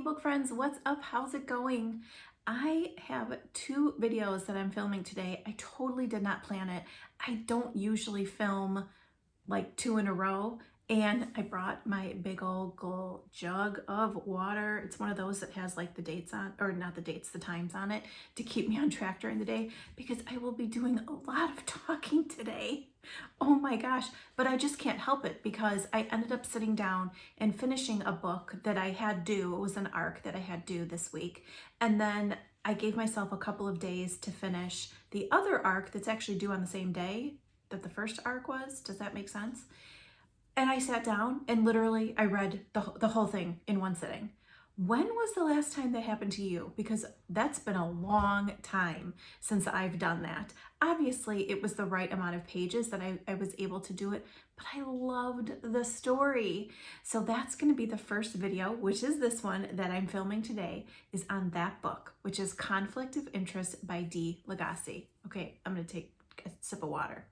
book friends, what's up? How's it going? I have two videos that I'm filming today. I totally did not plan it. I don't usually film like two in a row, and I brought my big old jug of water. It's one of those that has like the dates on, or not the dates, the times on it to keep me on track during the day because I will be doing a lot of talking today. Oh my gosh, but I just can't help it because I ended up sitting down and finishing a book that I had due. It was an arc that I had due this week. And then I gave myself a couple of days to finish the other arc that's actually due on the same day that the first arc was. Does that make sense? And I sat down and literally I read the whole thing in one sitting. When was the last time that happened to you? Because that's been a long time since I've done that. Obviously, it was the right amount of pages that I was able to do it, but I loved the story. So that's going to be the first video, which is this one that I'm filming today, is on that book, which is Conflict of Interest by Dee Lagasse. Okay, I'm going to take a sip of water.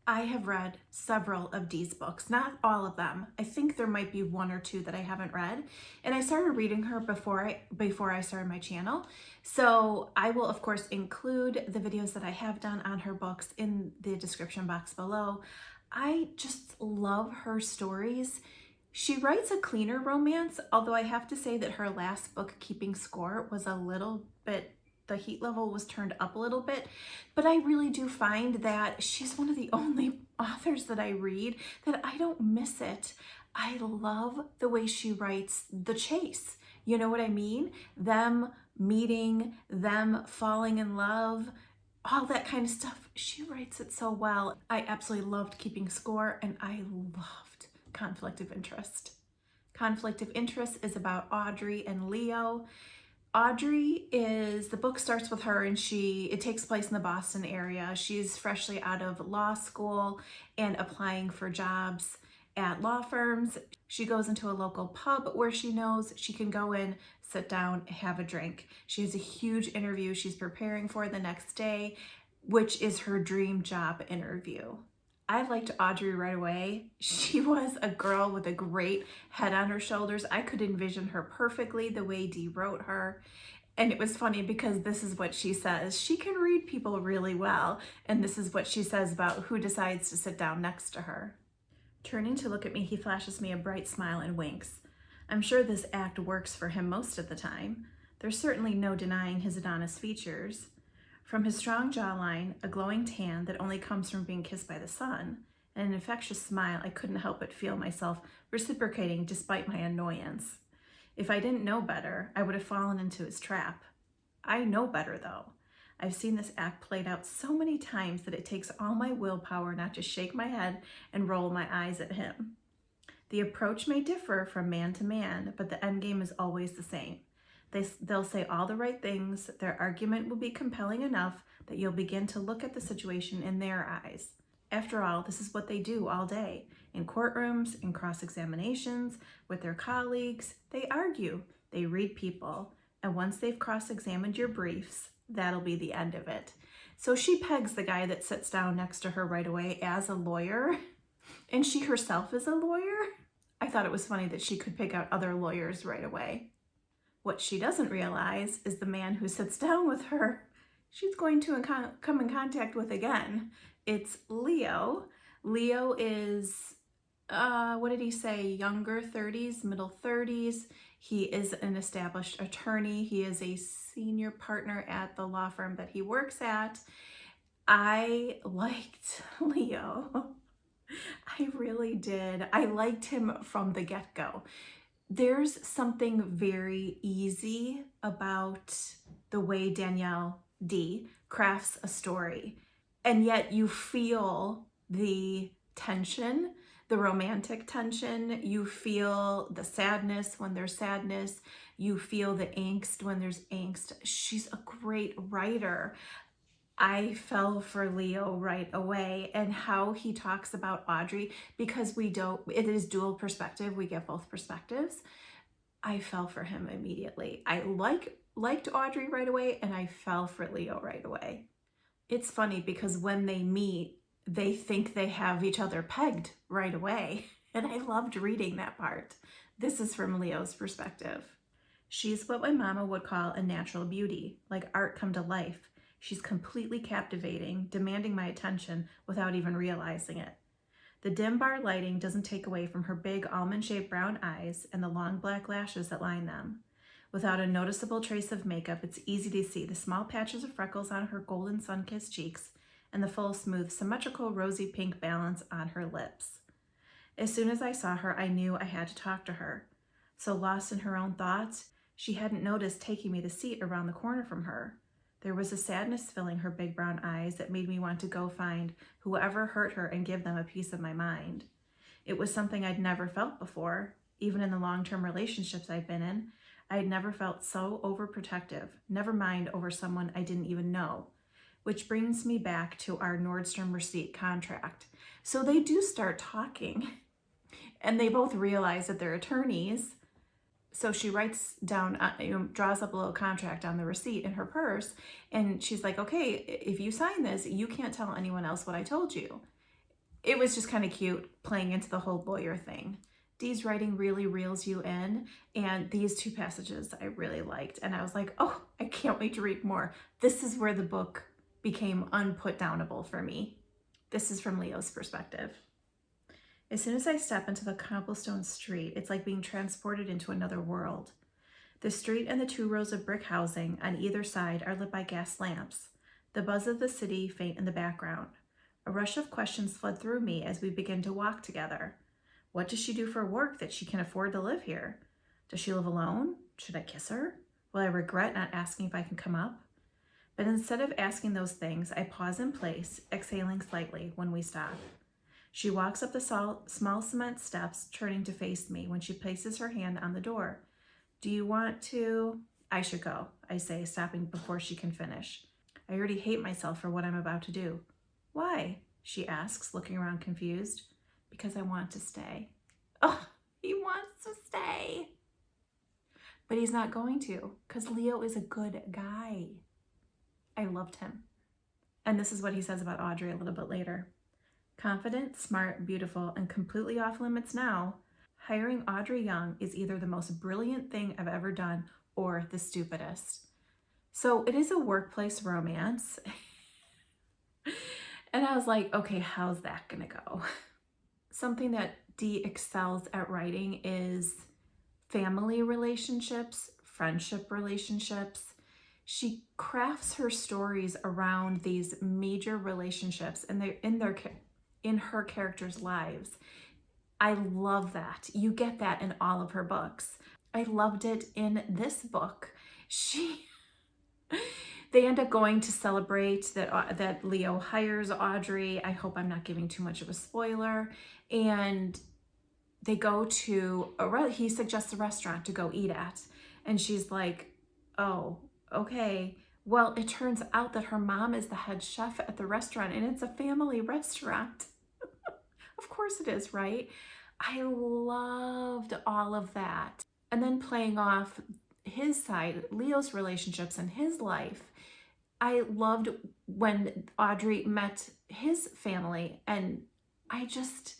I have read several of Dee's books, not all of them. I think there might be one or two that I haven't read. And I started reading her before I started my channel. So I will of course include the videos that I have done on her books in the description box below. I just love her stories. She writes a cleaner romance, although I have to say that her last book, Keeping Score, was a little bit, the heat level was turned up a little bit, but I really do find that she's one of the only authors that I read that I don't miss it. I love the way she writes the chase. You know what I mean? Them meeting, them falling in love, all that kind of stuff. She writes it so well. I absolutely loved Keeping Score, and I loved Conflict of Interest. Conflict of Interest is about Audrey and Leo. Audrey is, the book starts with her and it takes place in the Boston area. She's freshly out of law school and applying for jobs at law firms. She goes into a local pub where she knows she can go in, sit down, have a drink. She has a huge interview she's preparing for the next day, which is her dream job interview. I liked Audrey right away. She was a girl with a great head on her shoulders. I could envision her perfectly the way Dee wrote her. And it was funny because this is what she says. She can read people really well. And this is what she says about who decides to sit down next to her. Turning to look at me, he flashes me a bright smile and winks. I'm sure this act works for him most of the time. There's certainly no denying his Adonis features. From his strong jawline, a glowing tan that only comes from being kissed by the sun, and an infectious smile, I couldn't help but feel myself reciprocating despite my annoyance. If I didn't know better, I would have fallen into his trap. I know better, though. I've seen this act played out so many times that it takes all my willpower not to shake my head and roll my eyes at him. The approach may differ from man to man, but the endgame is always the same. They'll say all the right things, their argument will be compelling enough that you'll begin to look at the situation in their eyes. After all, this is what they do all day. In courtrooms, in cross-examinations, with their colleagues, they argue, they read people, and once they've cross-examined your briefs, that'll be the end of it. So she pegs the guy that sits down next to her right away as a lawyer, and she herself is a lawyer. I thought it was funny that she could pick out other lawyers right away. What she doesn't realize is the man who sits down with her, she's going to come in contact with again. It's Leo. Leo is, what did he say? Younger 30s, middle 30s. He is an established attorney. He is a senior partner at the law firm that he works at. I liked Leo. I really did. I liked him from the get-go. There's something very easy about the way Dee crafts a story, and yet you feel the tension, the romantic tension, you feel the sadness when there's sadness, you feel the angst when there's angst. She's a great writer. I fell for Leo right away, and how he talks about Audrey, because it is dual perspective, we get both perspectives. I fell for him immediately. I liked Audrey right away, and I fell for Leo right away. It's funny because when they meet, they think they have each other pegged right away, and I loved reading that part. This is from Leo's perspective. She's what my mama would call a natural beauty, like art come to life. She's completely captivating, demanding my attention without even realizing it. The dim bar lighting doesn't take away from her big almond-shaped brown eyes and the long black lashes that line them. Without a noticeable trace of makeup, it's easy to see the small patches of freckles on her golden sun-kissed cheeks and the full, smooth, symmetrical rosy pink balance on her lips. As soon as I saw her, I knew I had to talk to her. So lost in her own thoughts, she hadn't noticed taking me the seat around the corner from her. There was a sadness filling her big brown eyes that made me want to go find whoever hurt her and give them a piece of my mind. It was something I'd never felt before. Even in the long-term relationships I'd been in, I had never felt so overprotective, never mind over someone I didn't even know. Which brings me back to our Nordstrom receipt contract. So they do start talking, and they both realize that they're attorneys. So she writes down, draws up a little contract on the receipt in her purse, and she's like, okay, if you sign this, you can't tell anyone else what I told you. It was just kind of cute playing into the whole lawyer thing. Dee's writing really reels you in, and these two passages I really liked, and I was like, oh, I can't wait to read more. This is where the book became unputdownable for me. This is from Leo's perspective. As soon as I step into the cobblestone street, it's like being transported into another world. The street and the 2 rows of brick housing on either side are lit by gas lamps. The buzz of the city faint in the background. A rush of questions flood through me as we begin to walk together. What does she do for work that she can afford to live here? Does she live alone? Should I kiss her? Will I regret not asking if I can come up? But instead of asking those things, I pause in place, exhaling slightly when we stop. She walks up the small cement steps, turning to face me when she places her hand on the door. Do you want to? I should go, I say, stopping before she can finish. I already hate myself for what I'm about to do. Why? She asks, looking around confused. Because I want to stay. Oh, he wants to stay. But he's not going to, because Leo is a good guy. I loved him. And this is what he says about Audrey a little bit later. Confident, smart, beautiful, and completely off limits now, hiring Audrey Young is either the most brilliant thing I've ever done or the stupidest. So it is a workplace romance. And I was like, okay, how's that gonna go? Something that Dee excels at writing is family relationships, friendship relationships. She crafts her stories around these major relationships and they're in her characters' lives. I love that. You get that in all of her books. I loved it in this book. They end up going to celebrate that Leo hires Audrey. I hope I'm not giving too much of a spoiler. And they go to he suggests a restaurant to go eat at. And she's like, oh, okay. Well, it turns out that her mom is the head chef at the restaurant and it's a family restaurant. Of course it is, right? I loved all of that. And then playing off his side, Leo's relationships and his life. I loved when Audrey met his family, and I just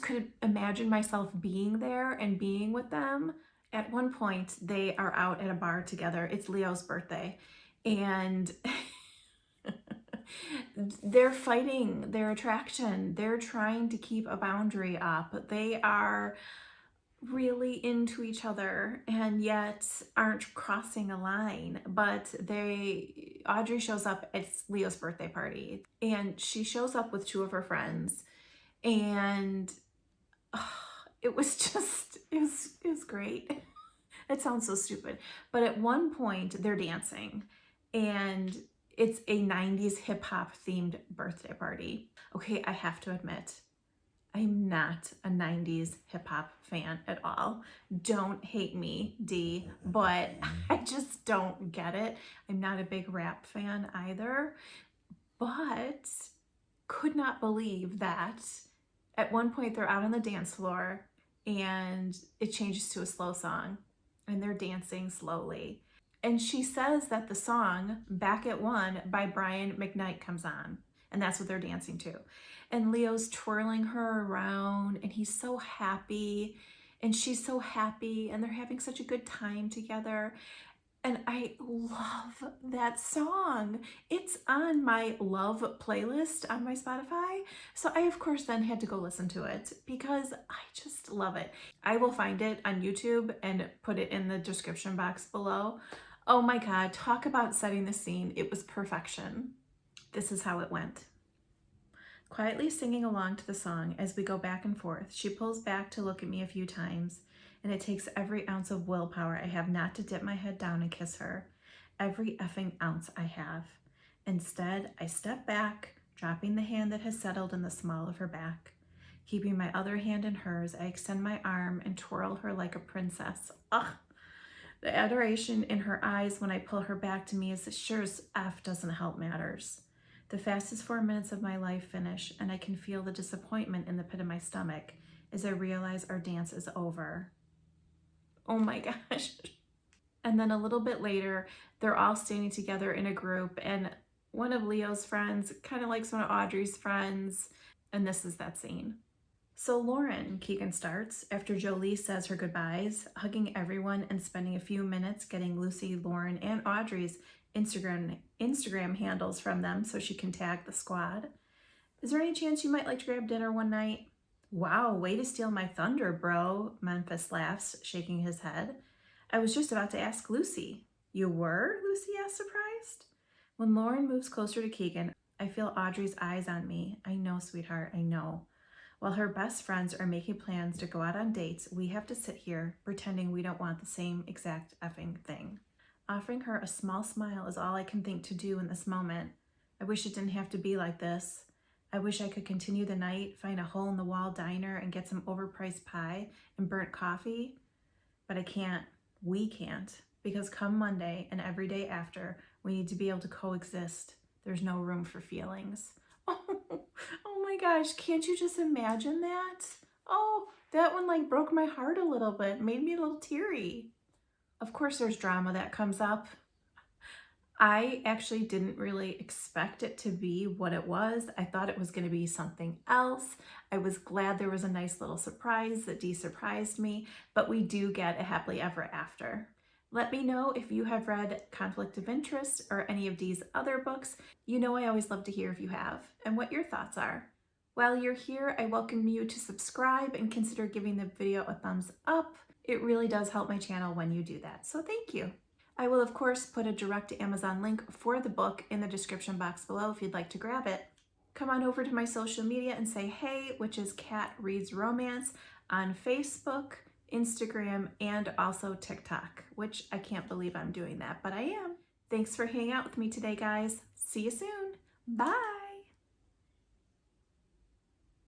could imagine myself being there and being with them. At one point, they are out at a bar together. It's Leo's birthday, and they're fighting their attraction. They're trying to keep a boundary up. They are really into each other and yet aren't crossing a line. But Audrey shows up at Leo's birthday party, and she shows up with 2 of her friends, and it was great. It sounds so stupid, but at one point they're dancing, and it's a 90s hip-hop themed birthday party. Okay, I have to admit, I'm not a 90s hip-hop fan at all. Don't hate me, Dee, but I just don't get it. I'm not a big rap fan either, but could not believe that at one point they're out on the dance floor and it changes to a slow song and they're dancing slowly. And she says that the song Back at One by Brian McKnight comes on, and that's what they're dancing to. And Leo's twirling her around and he's so happy. and she's so happy and they're having such a good time together. And I love that song. It's on my love playlist on my Spotify. So I, of course, then had to go listen to it because I just love it. I will find it on YouTube and put it in the description box below. Oh my God, talk about setting the scene. It was perfection. This is how it went. Quietly singing along to the song as we go back and forth, she pulls back to look at me a few times, and it takes every ounce of willpower I have not to dip my head down and kiss her. Every effing ounce I have. Instead, I step back, dropping the hand that has settled in the small of her back. Keeping my other hand in hers, I extend my arm and twirl her like a princess. Ugh! The adoration in her eyes when I pull her back to me is as sure as F doesn't help matters. The fastest 4 minutes of my life finish, and I can feel the disappointment in the pit of my stomach as I realize our dance is over. Oh my gosh. And then a little bit later, they're all standing together in a group, and one of Leo's friends kind of likes one of Audrey's friends, and this is that scene. So Lauren, Keegan starts, after Jolie says her goodbyes, hugging everyone and spending a few minutes getting Lucy, Lauren, and Audrey's Instagram handles from them so she can tag the squad. Is there any chance you might like to grab dinner one night? Wow, way to steal my thunder, bro, Memphis laughs, shaking his head. I was just about to ask Lucy. You were? Lucy asked, surprised. When Lauren moves closer to Keegan, I feel Audrey's eyes on me. I know, sweetheart, I know. While her best friends are making plans to go out on dates, we have to sit here pretending we don't want the same exact effing thing. Offering her a small smile is all I can think to do in this moment. I wish it didn't have to be like this. I wish I could continue the night, find a hole-in-the-wall diner and get some overpriced pie and burnt coffee. But I can't. We can't. Because come Monday and every day after, we need to be able to coexist. There's no room for feelings. Oh my gosh, can't you just imagine that? Oh, that one like broke my heart a little bit, made me a little teary. Of course there's drama that comes up. I actually didn't really expect it to be what it was. I thought it was going to be something else. I was glad there was a nice little surprise that Dee surprised me, but we do get a happily ever after. Let me know if you have read Conflict of Interest or any of Dee's other books. You know I always love to hear if you have, and what your thoughts are. While you're here, I welcome you to subscribe and consider giving the video a thumbs up. It really does help my channel when you do that, so thank you. I will, of course, put a direct Amazon link for the book in the description box below if you'd like to grab it. Come on over to my social media and say hey, which is Kat Reads Romance on Facebook, Instagram, and also TikTok, which I can't believe I'm doing that, but I am. Thanks for hanging out with me today, guys. See you soon. Bye.